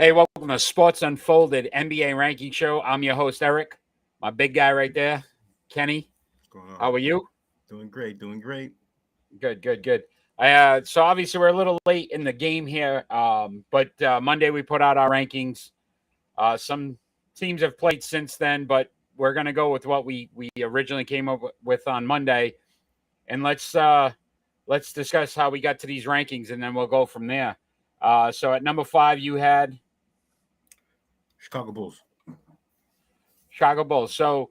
Hey, welcome to Sports Unfolded NBA Ranking Show. I'm your host, Eric. My big guy right there, Kenny. What's going on? How are you? Doing great, doing great. Good, good, good. So obviously we're a little late in the game here, but Monday we put out our rankings. Some teams have played since then, but we're gonna go with what we originally came up with on Monday, and let's discuss how we got to these rankings, and then we'll go from there. So at number 5, you had Chicago Bulls. Chicago Bulls. So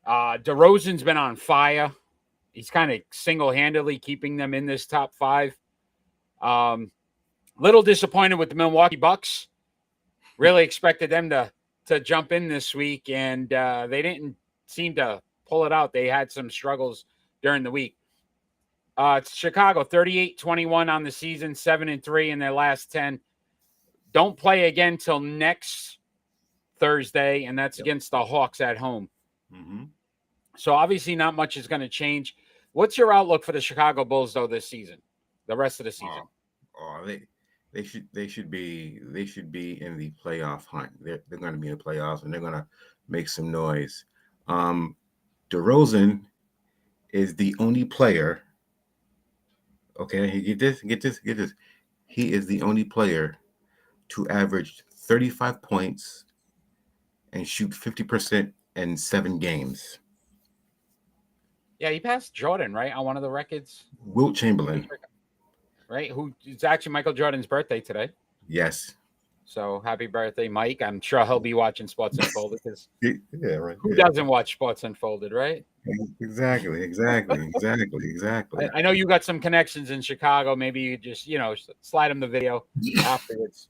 DeRozan's been on fire. He's kind of single-handedly keeping them in this top 5. Little disappointed with the Milwaukee Bucks. Really expected them to jump in this week, and they didn't seem to pull it out. They had some struggles during the week. It's Chicago, 38-21 on the season, 7-3 in their last 10. Don't play again till next Thursday, and that's against the Hawks at home. Mm-hmm. So obviously not much is going to change. What's your outlook for the Chicago Bulls though this season? The rest of the season? They should be in the playoff hunt. They're going to be in the playoffs and they're going to make some noise. DeRozan is the only player. Okay, get this. He is the only player to average 35 points and shoot 50% in 7 games. Yeah, he passed Jordan, right, on one of the records. Wilt Chamberlain. Right, who it's actually Michael Jordan's birthday today. Yes. So happy birthday, Mike. I'm sure he'll be watching Sports Unfolded because right. Who doesn't watch Sports Unfolded, right? Exactly. I know you got some connections in Chicago. Maybe you just, slide him the video afterwards.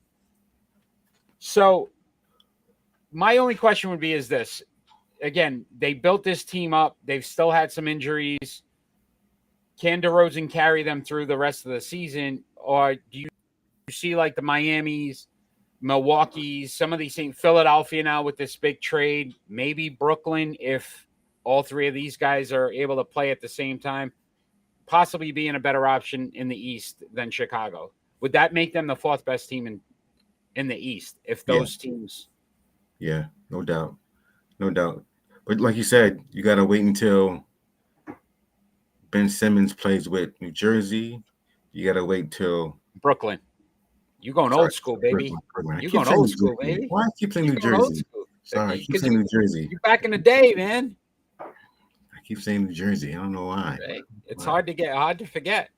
So my only question would be is this. Again, they built this team up. They've still had some injuries. Can DeRozan carry them through the rest of the season? Or do you see like the Miamis, Milwaukee's, some of these things, Philadelphia now with this big trade, maybe Brooklyn if all 3 of these guys are able to play at the same time, possibly being a better option in the East than Chicago? Would that make them the 4th best team in the East if those teams? Yeah, no doubt. But like you said, you got to wait until Ben Simmons plays with New Jersey. You got to wait till Brooklyn. You going old school, baby. You going old school, baby. Why I keep saying New Jersey? Sorry, I keep saying New Jersey. You're back in the day, man. I keep saying New Jersey. I don't know why. Right? It's hard to forget.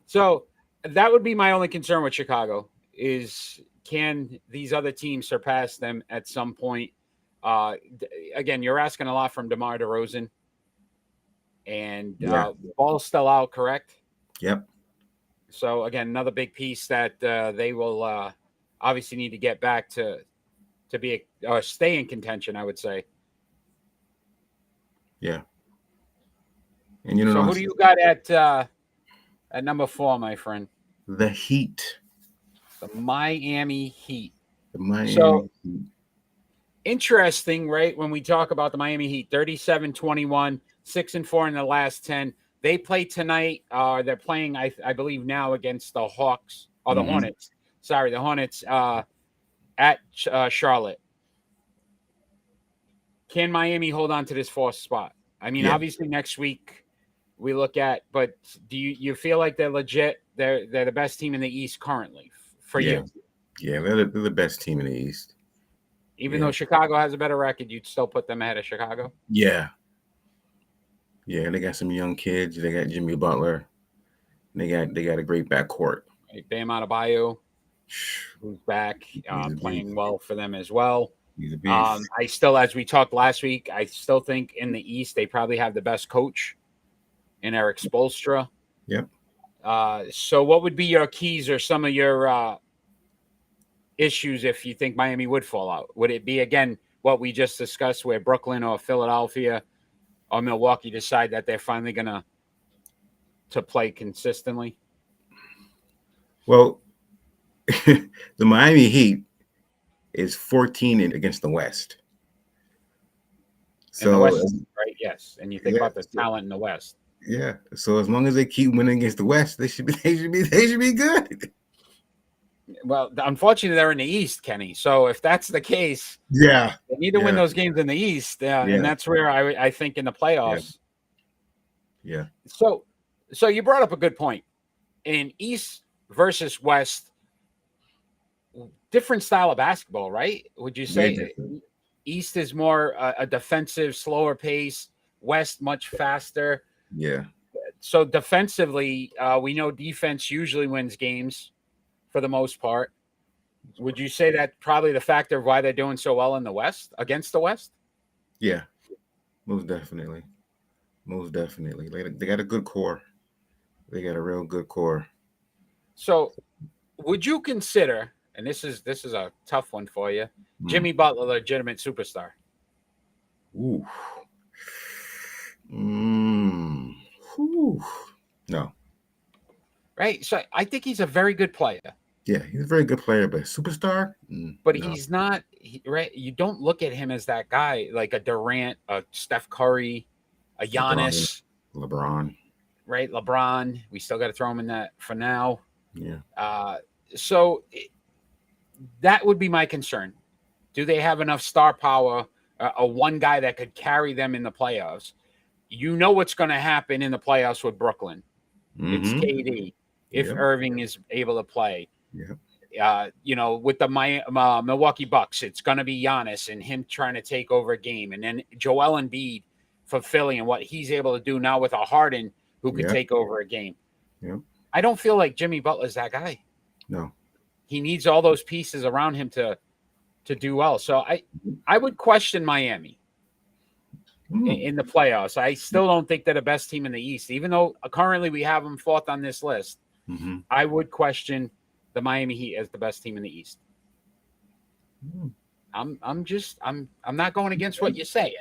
So that would be my only concern with Chicago is can these other teams surpass them at some point? Again, you're asking a lot from DeMar DeRozan. And ball's still out, correct? Yep. So, again, another big piece that they will obviously need to get back to be stay in contention, I would say. Yeah. And so who do you got at number 4, my friend? The Heat. The Miami Heat. Heat. Interesting, right? When we talk about the Miami Heat, 37-21, 6-4 in the last 10. They play tonight. They're playing, I believe, now against the Hawks or the Hornets. Sorry, the Hornets at Charlotte. Can Miami hold on to this 4th spot? I mean, obviously next week we look at, but do you feel like they're legit? They're the best team in the East currently for you? Yeah, they're the best team in the East. Even though Chicago has a better record, you'd still put them ahead of Chicago? Yeah. Yeah, they got some young kids. They got Jimmy Butler. They got a great backcourt. Bam Adebayo, who's back, playing well for them as well. He's a beast. I still, as we talked last week, I still think in the East they probably have the best coach in Eric Spoelstra. Yep. So what would be your keys or some of your issues if you think Miami would fall out? Would it be, again, what we just discussed where Brooklyn or Philadelphia or Milwaukee decide that they're finally going to play consistently? Well, the Miami Heat is 14 against the West. So, the West, right? Yes. And you think about the talent in the West. Yeah. So as long as they keep winning against the West, they should be good. Well, unfortunately, they're in the East, Kenny. So if that's the case, Yeah. they need to win those games in the East, and that's where I think in the playoffs. Yeah. So you brought up a good point. In East versus West, different style of basketball, right? Would you say East is more a defensive, slower pace, West much faster? Yeah. So defensively, we know defense usually wins games for the most part. Would you say that probably the factor of why they're doing so well in the West against the West? Yeah, most definitely. Most definitely. They got a good core. They got a real good core. So would you consider, and this is a tough one for you, Jimmy Butler, legitimate superstar? Ooh. No. Right. So I think he's a very good player. Yeah, he's a very good player, but superstar? But he's not, right? You don't look at him as that guy, like a Durant, a Steph Curry, a Giannis. LeBron. Right? LeBron. We still got to throw him in that for now. Yeah. So that would be my concern. Do they have enough star power, a one guy that could carry them in the playoffs? You know what's going to happen in the playoffs with Brooklyn. It's KD if Irving is able to play. Yeah. With the Milwaukee Bucks, it's going to be Giannis and him trying to take over a game. And then Joel Embiid for Philly and what he's able to do now with a Harden who could take over a game. Yeah. I don't feel like Jimmy Butler's that guy. No. He needs all those pieces around him to do well. So I would question Miami in the playoffs. I still don't think they're the best team in the East, even though currently we have them fourth on this list. I would question the Miami Heat as the best team in the East. I'm not going against what you're saying.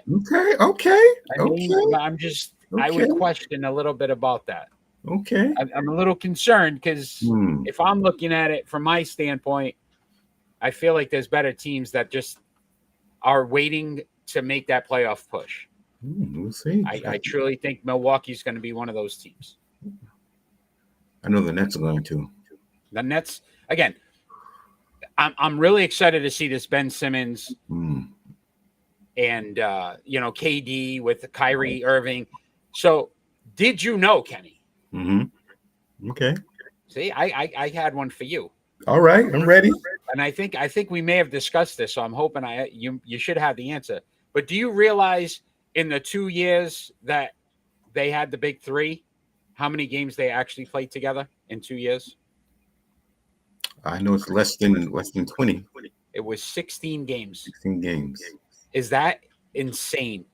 Okay. I would question a little bit about that. Okay. I'm a little concerned because if I'm looking at it from my standpoint, I feel like there's better teams that just are waiting to make that playoff push. We'll see. I truly think Milwaukee's going to be one of those teams. I know the Nets are going to. The Nets, again, I'm really excited to see this Ben Simmons and KD with Kyrie Irving. So, did you know, Kenny? Okay. See, I had one for you. All right, I'm ready. And I think we may have discussed this, so I'm hoping you should have the answer. But do you realize in the 2 years that they had the big three, how many games they actually played together in 2 years? I know it's less than 20. It was 16 games. 16 games. Is that insane?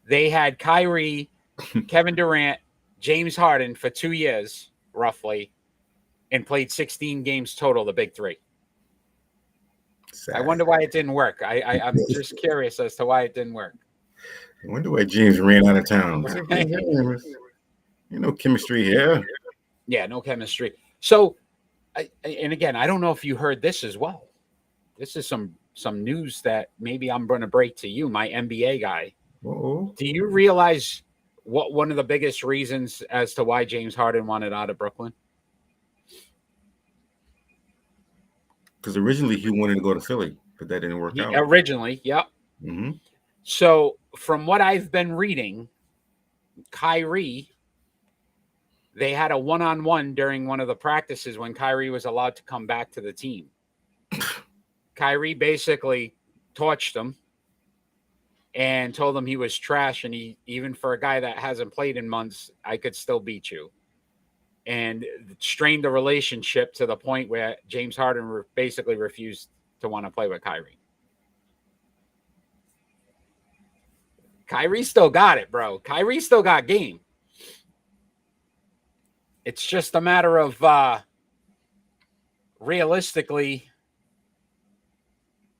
They had Kyrie, Kevin Durant, James Harden for 2 years, roughly, and played 16 games total, the big three. Sad. I wonder why it didn't work. I'm just curious as to why it didn't work. I wonder why James ran out of town. Chemistry here. Yeah, no chemistry. So, and again, I don't know if you heard this as well. This is some news that maybe I'm going to break to you, my NBA guy. Uh-oh. Do you realize what one of the biggest reasons as to why James Harden wanted out of Brooklyn? Because originally he wanted to go to Philly, but that didn't work out. Originally, yep. So from what I've been reading, Kyrie, they had a one-on-one during one of the practices when Kyrie was allowed to come back to the team. Kyrie basically torched him and told him he was trash, and even for a guy that hasn't played in months, I could still beat you. And strained the relationship to the point where James Harden basically refused to want to play with Kyrie. Kyrie still got it, bro. Kyrie still got game. It's just a matter of realistically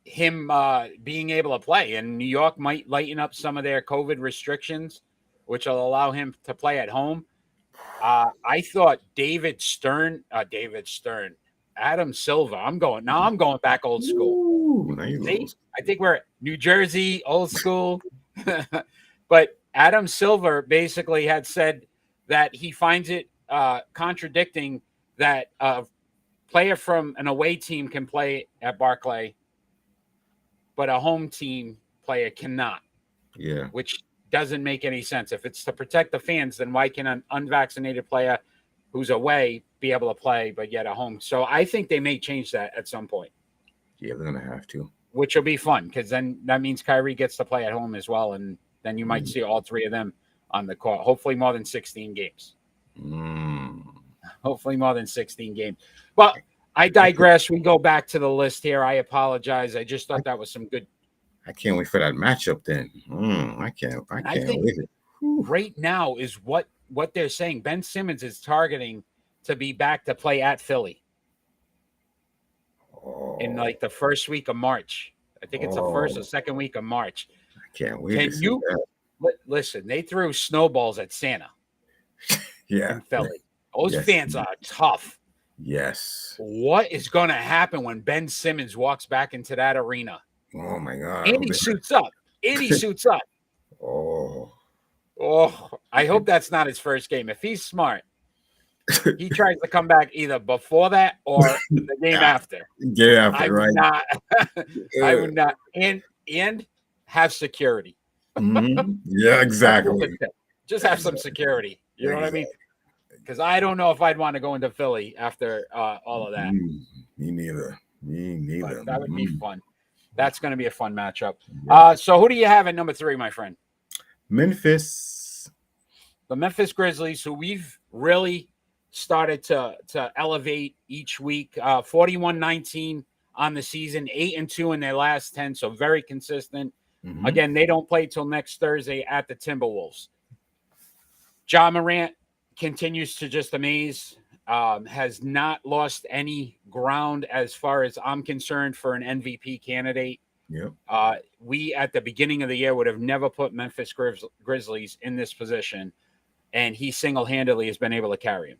him being able to play. And New York might lighten up some of their COVID restrictions, which will allow him to play at home. I thought Adam Silver. I'm going back old school. Ooh, See, I think we're New Jersey, old school. But Adam Silver basically had said that he finds it contradicting that player from an away team can play at Barclay, but a home team player cannot. Yeah. Which doesn't make any sense. If it's to protect the fans, then why can an unvaccinated player who's away be able to play, but yet at home? So I think they may change that at some point. Yeah, they're gonna have to. Which will be fun because then that means Kyrie gets to play at home as well, and then you might see all three of them on the court. Hopefully, more than 16 games. Hopefully, more than 16 games. But I digress. We go back to the list here. I apologize. I just thought that was some good. I can't wait for that matchup. Then I can't wait. Right now is what they're saying. Ben Simmons is targeting to be back to play at Philly. In like the first week of March. I think it's the first or second week of March. I can't wait. Can you listen? They threw snowballs at Santa. In Philly. Those fans are tough. Yes. What is going to happen when Ben Simmons walks back into that arena? Oh my God! And he suits up. Oh, I hope that's not his first game. If he's smart, he tries to come back either before that or the game after. Yeah, right. I would not. And have security. Yeah, exactly. Just have some security. You know what I mean? Because I don't know if I'd want to go into Philly after all of that. Me neither. But that would be fun. That's going to be a fun matchup. So who do you have at number 3, my friend? Memphis. The Memphis Grizzlies, who we've really started to elevate each week. 41-19 on the season, 8-2 in their last 10, so very consistent. Again, they don't play till next Thursday at the Timberwolves. Ja Morant continues to just amaze. Has not lost any ground as far as I'm concerned for an MVP candidate. Yep. We, at the beginning of the year, would have never put Memphis Grizzlies in this position, and he single-handedly has been able to carry him.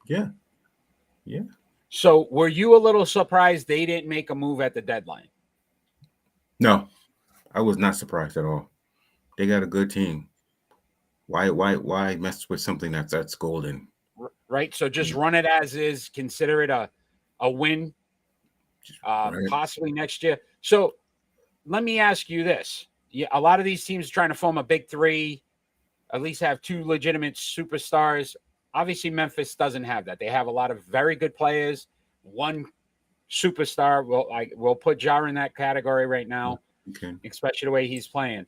Yeah. So were you a little surprised they didn't make a move at the deadline? No, I was not surprised at all. They got a good team. Why mess with something that's golden? Right. So just run it as is. Consider it a win, possibly next year. So let me ask you this. Yeah, a lot of these teams are trying to form a big three, at least have 2 legitimate superstars. Obviously, Memphis doesn't have that. They have a lot of very good players. 1 superstar. We'll put Ja in that category right now, especially the way he's playing.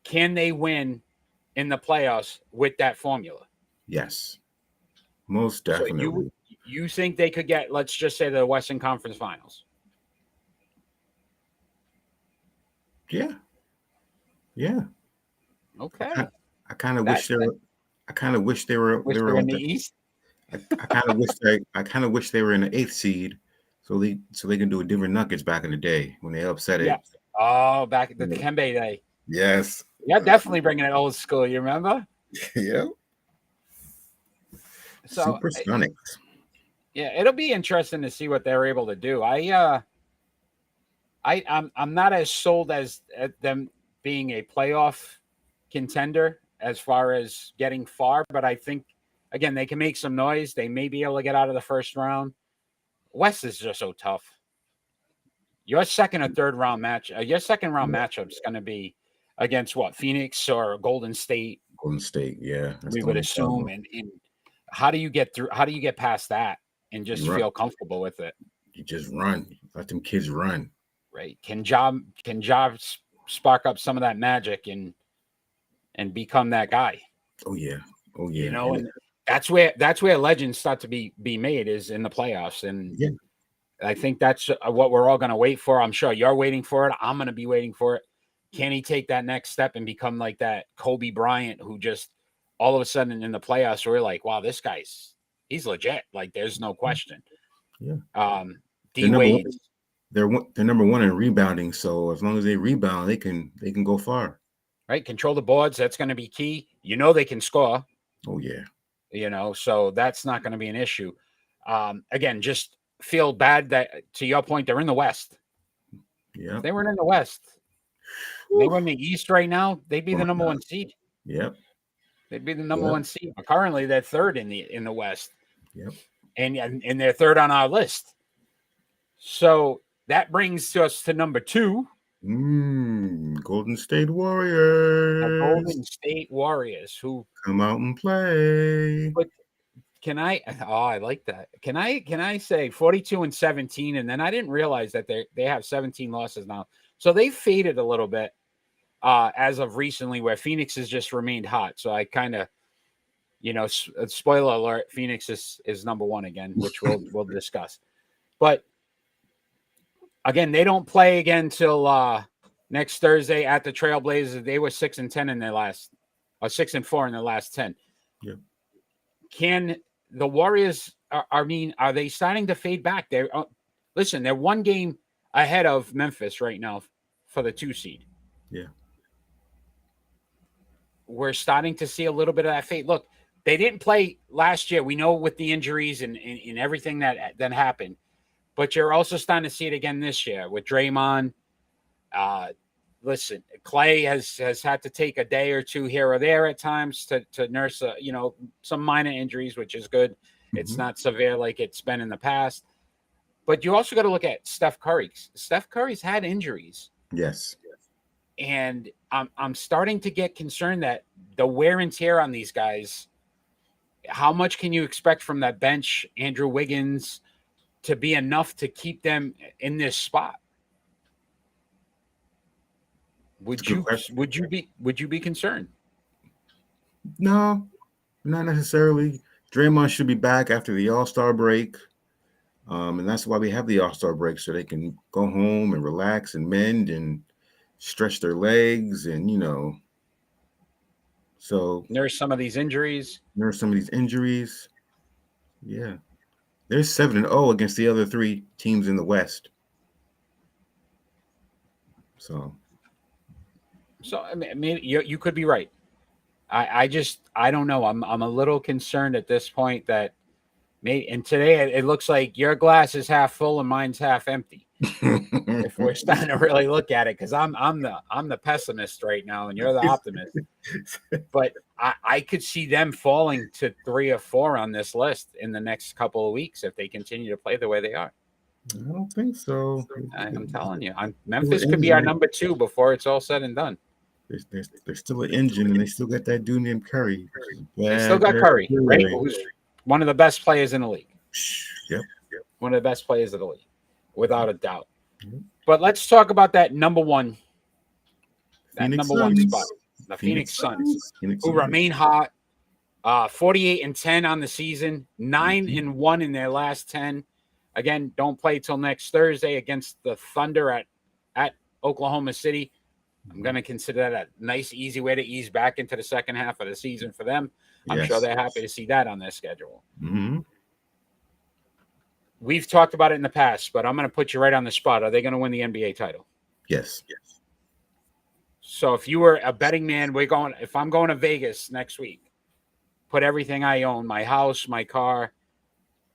Can they win in the playoffs with that formula? Yes, most definitely. So you think they could get, let's just say, the Western Conference Finals? Yeah. Okay. I kind of wish they were. I kind of wish they were in the East. I kind of wish they were in the 8th seed, so they can do a Denver Nuggets back in the day when they upset it. Oh, back at the Kembe day. Yes. Yeah, definitely bringing it old school. You remember? Yeah. So Supersonics. Yeah, it'll be interesting to see what they're able to do. I'm not as sold as at them being a playoff contender as far as getting far, but I think, again, they can make some noise. They may be able to get out of the first round. West is just so tough. Your second or third round match, your second round matchup is going to be against what, Phoenix or Golden State? Golden State, yeah. We would assume. And how do you get through? How do you get past that and just feel comfortable with it? You just run. Let them kids run. Right? Can Ja spark up some of that magic and become that guy? Oh yeah. You know, and that's where legends start to be made, is in the playoffs. And I think that's what we're all going to wait for. I'm sure you're waiting for it. I'm going to be waiting for it. Can he take that next step and become like that Kobe Bryant, who just all of a sudden in the playoffs, we're like, wow, this he's legit. Like, there's no question. Yeah. D Wade. They're number 1 in rebounding. So as long as they rebound, they can go far. Right. Control the boards. That's going to be key. You know, they can score. Oh yeah. You know, so that's not going to be an issue. Again, just feel bad that, to your point, they're in the West. Yeah. If they weren't in the West, they were in the East right now, they'd be the number 1 seed. Yep. They'd be the number 1 seed. But currently, they're third in the West. Yep. and they're third on our list. So that brings us to number 2. Golden State Warriors. The Golden State Warriors, who come out and play. But can I? Oh, I like that. Can I say 42-17, and then I didn't realize that they have 17 losses now, so they faded a little bit as of recently, where Phoenix has just remained hot. So I kind of, spoiler alert, Phoenix is number 1 again, which we'll discuss. But again, they don't play again till next Thursday at the Trailblazers. They were 6-10 in their last, or 6-4 in their last 10. Yeah. Can the Warriors? Are they starting to fade back? They're one game ahead of Memphis right now for the 2 seed. Yeah. We're starting to see a little bit of that fade. Look, they didn't play last year. We know with the injuries and everything that happened. But you're also starting to see it again this year with Draymond. Listen, Clay has had to take a day or two here or there at times to nurse, some minor injuries, which is good. Mm-hmm. It's not severe like it's been in the past. But you also got to look at Steph Curry. Steph Curry's had injuries. Yes. And I'm starting to get concerned that the wear and tear on these guys, how much can you expect from that bench, Andrew Wiggins, to be enough to keep them in this spot? Would you be concerned? No, not necessarily. Draymond should be back after the All-Star break. And that's why we have the All-Star break, so they can go home and relax and mend and stretch their legs and, so nurse some of these injuries. Yeah. They're 7-0 against the other 3 teams in the West. So I mean, you could be right. I don't know. I'm a little concerned at this point that and today it looks like your glass is half full and mine's half empty. If we're starting to really look at it, because I'm the pessimist right now and you're the optimist. But I could see them falling to 3 or 4 on this list in the next couple of weeks if they continue to play the way they are. I don't think so. I'm telling you, Memphis could be our number 2 before it's all said and done. They're still an engine, and they still got that dude named Curry. They still got Curry, right? Who's one of the best players in the league. Yep. One of the best players of the league, without a doubt. Yep. But let's talk about that number 1. That number Suns. 1 spot. The Phoenix Suns, who remain hot. 48-10 on the season, 9-1 in their last 10. Again, don't play till next Thursday against the Thunder at Oklahoma City. I'm going to consider that a nice, easy way to ease back into the second half of the season for them. I'm sure they're happy to see that on their schedule. Mm-hmm. We've talked about it in the past, but I'm going to put you right on the spot. Are they going to win the NBA title? Yes. So if you were a betting man, if I'm going to Vegas next week, put everything I own, my house, my car,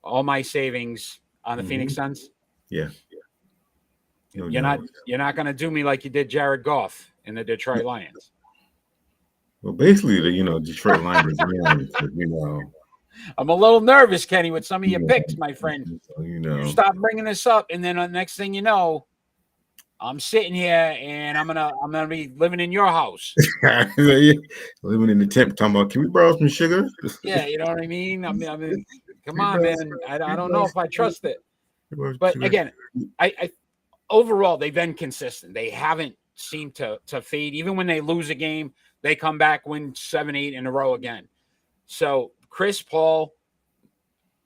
all my savings on the Phoenix Suns. Yeah. You're not going to do me like you did Jared Goff in the Detroit Lions. Well, basically, the Detroit Lions, I'm a little nervous, Kenny, with some of your picks, my friend. You stop bringing this up, and then the next thing you know, I'm sitting here and I'm gonna be living in your house. Living in the tent, talking about, can we borrow some sugar? Yeah, you know what I mean. I mean, come on, man. I don't know if I trust it. But again, I overall they've been consistent. They haven't seemed to fade. Even when they lose a game, they come back, win 7-8 in a row again. So Chris Paul,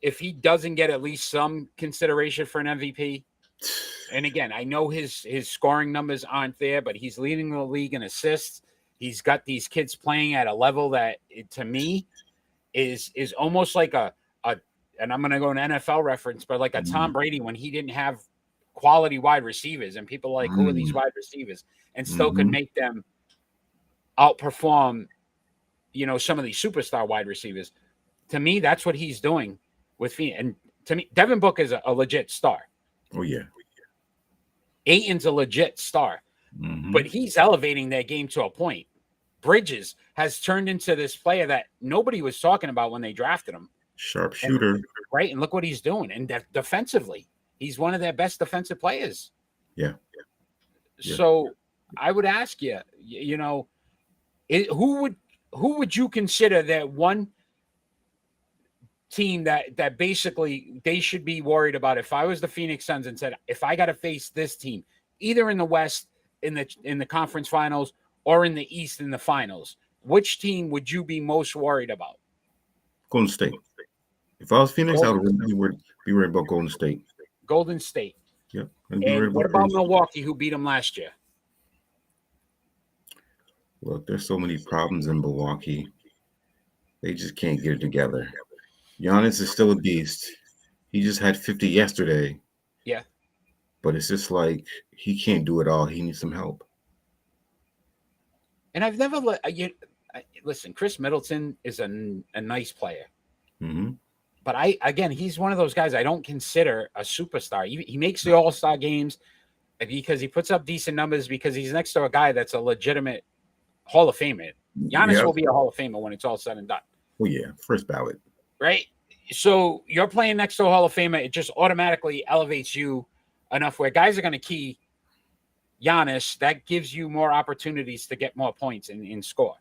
if he doesn't get at least some consideration for an MVP, and again, I know his scoring numbers aren't there, but he's leading the league in assists. He's got these kids playing at a level that, to me, is almost like and I'm going to go an NFL reference, but like a Tom Brady when he didn't have quality wide receivers, and people are like, who are these wide receivers? And still could make them outperform, some of these superstar wide receivers. To me, that's what he's doing with Phoenix. And to me, Devin Booker is a legit star. Oh, yeah. Ayton's a legit star, but he's elevating their game to a point. Bridges has turned into this player that nobody was talking about when they drafted him. Sharpshooter. Right. And look what he's doing. And defensively, he's one of their best defensive players. Yeah. So I would ask you, you know, who would you consider that one team that basically they should be worried about? If I was the Phoenix Suns and said, if I got to face this team, either in the West in the conference finals or in the East in the finals, which team would you be most worried about? Golden State. If I was Phoenix, I would be worried about Golden State. Golden State. Yep. And what about Milwaukee, who beat them last year? Look, there's so many problems in Milwaukee. They just can't get it together. Giannis is still a beast. He just had 50 yesterday. Yeah. But it's just like he can't do it all. He needs some help. And I've never listen, Chris Middleton is a nice player. Mm-hmm. But he's one of those guys I don't consider a superstar. He makes the All-Star games because he puts up decent numbers because he's next to a guy that's a legitimate Hall of Famer. Giannis will be a Hall of Famer when it's all said and done. Well, yeah, first ballot. Right? So you're playing next to a Hall of Famer. It just automatically elevates you enough where guys are going to key Giannis. That gives you more opportunities to get more points and score.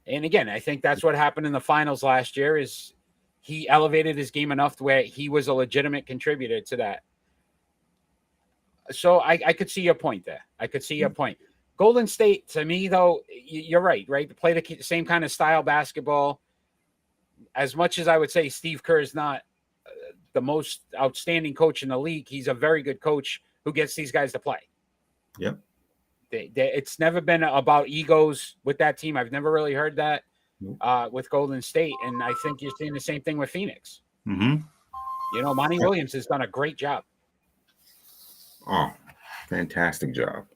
And again, I think that's what happened in the finals last year is he elevated his game enough where he was a legitimate contributor to that. So I could see your point there. I could see your point. Golden State, to me, though, you're right? To play the same kind of style basketball. As much as I would say Steve Kerr is not the most outstanding coach in the league, he's a very good coach who gets these guys to play. Yep. It's never been about egos with that team. I've never really heard that with Golden State. And I think you're seeing the same thing with Phoenix. Mm-hmm. You know, Monty Williams has done a great job. Oh, fantastic job.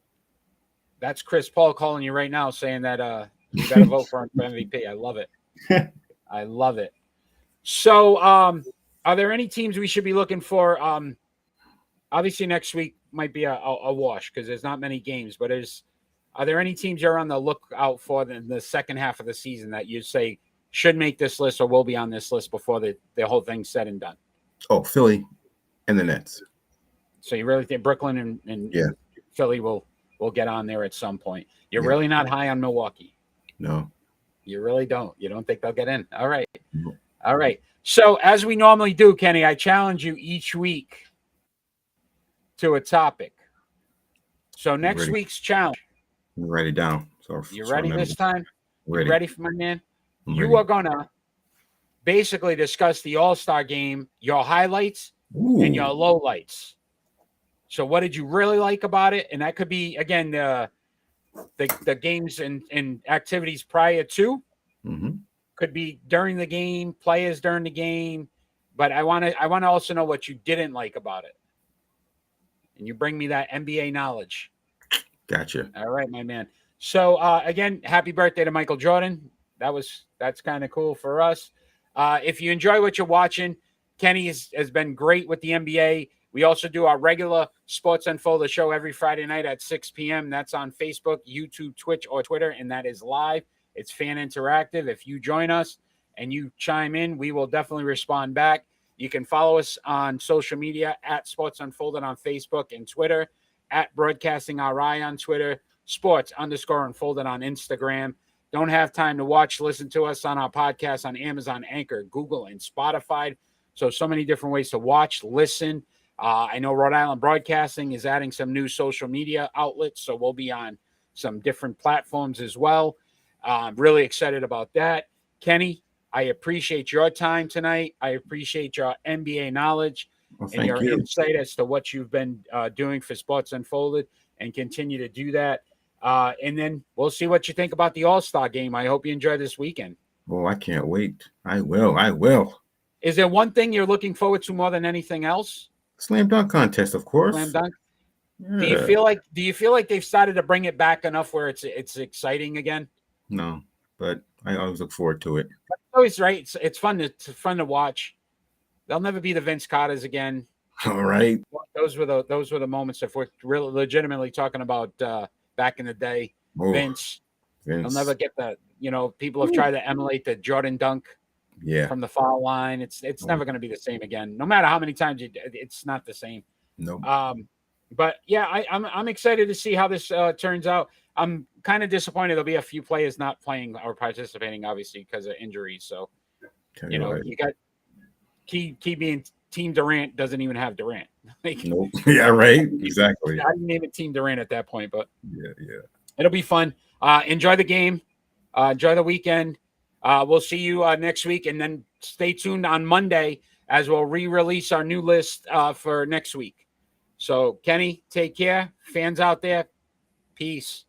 That's Chris Paul calling you right now saying that you got to vote for him for MVP. I love it. I love it. So are there any teams we should be looking for? Obviously, next week might be a wash because there's not many games, but are there any teams you're on the lookout for in the second half of the season that you say should make this list or will be on this list before the whole thing's said and done? Oh, Philly and the Nets. So you really think Brooklyn and Philly will get on there at some point? You're really not high on Milwaukee? No. You really don't? You don't think they'll get in? All right. No. All right. So as we normally do, Kenny, I challenge you each week to a topic. So next week's challenge. Write it down. So you ready this time? Ready for my man? You are gonna basically discuss the All-Star game, your highlights and your lowlights. So what did you really like about it? And that could be again the games and activities prior to. Mm-hmm. Could be during the game, players during the game. But I want to also know what you didn't like about it. And you bring me that NBA knowledge. Gotcha. All right, my man. So again, happy birthday to Michael Jordan. That's kind of cool for us. If you enjoy what you're watching, Kenny has been great with the NBA. We also do our regular Sports Unfolded show every Friday night at 6 p.m. That's on Facebook, YouTube, Twitch, or Twitter, and that is live. It's fan interactive. If you join us and you chime in, we will definitely respond back. You can follow us on social media at Sports Unfolded on Facebook and Twitter, at Broadcasting RI on Twitter, Sports_Unfolded on Instagram. Don't have time to watch, listen to us on our podcast on Amazon, Anchor, Google, and Spotify. So many different ways to watch, listen. I know Rhode Island Broadcasting is adding some new social media outlets, so we'll be on some different platforms as well. I'm really excited about that. Kenny, I appreciate your time tonight. I appreciate your NBA knowledge and your insight as to what you've been doing for Sports Unfolded and continue to do that. And then we'll see what you think about the All-Star game. I hope you enjoy this weekend. Oh, I can't wait. I will. Is there one thing you're looking forward to more than anything else? Slam dunk contest, of course. Slam dunk. Yeah. Do you feel like they've started to bring it back enough where it's exciting again? No, but I always look forward to it. Always right. It's fun to watch. They'll never be the Vince Carters again. All right. Those were the moments. If we're really legitimately talking about back in the day, Vince. They'll never get the. People have tried to emulate the Jordan dunk. Yeah. from the foul line. It's never going to be the same again. No matter how many times it's not the same. Nope. But yeah, I'm excited to see how this turns out. I'm kind of disappointed there'll be a few players not playing or participating, obviously, because of injuries. So, you know, you got key being Team Durant doesn't even have Durant. Like, nope. Yeah, right. Exactly. I didn't name it Team Durant at that point, but yeah. It'll be fun. Enjoy the game. Enjoy the weekend. We'll see you next week, and then stay tuned on Monday as we'll re-release our new list for next week. So, Kenny, take care. Fans out there, peace.